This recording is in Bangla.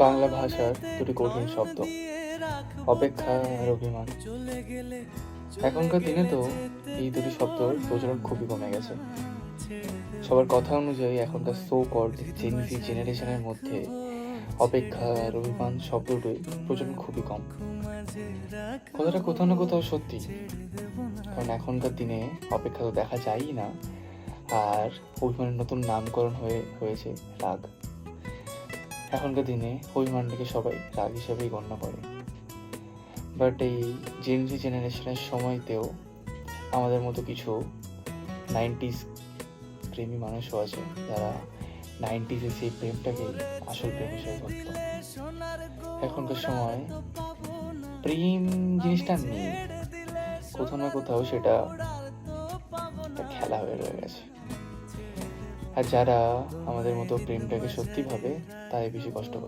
বাংলা ভাষার দুটি কঠিন শব্দ, অপেক্ষা আর অভিমান। এখনকার দিনে তো এই দুটি শব্দর প্রচলন খুবই কমে গেছে। সবার কথা অনুযায়ী এখনকার সো কল্ড জেনজি জেনারেশনের মধ্যে অপেক্ষা আর অভিমান শব্দটির প্রচলন খুবই কম। কথাটা কোথাও না কোথাও সত্যি, কারণ এখনকার দিনে অপেক্ষা তো দেখা যায়ই না, আর অভিমানের নতুন নামকরণ হয়েছে রাগ। এখনকার দিনে অভিমানটাকে সবাই রাগ হিসেবেই গণ্য করে। বাট এই জেনজি জেনারেশনের সময়তেও আমাদের মতো কিছু 90s প্রেমী মানুষও আছে, যারা 90s-এর সেই প্রেমটাকে আসল প্রেম হিসেবে ধরত। এখনকার সময় প্রেম জিনিসটা নেই, কোথাও না কোথাও সেটা একটা খেলা হয়ে রয়ে গেছে। আর যারা আমাদের মতো প্রেমটাকে সত্যি ভাবে, তাই বেশি কষ্ট করে।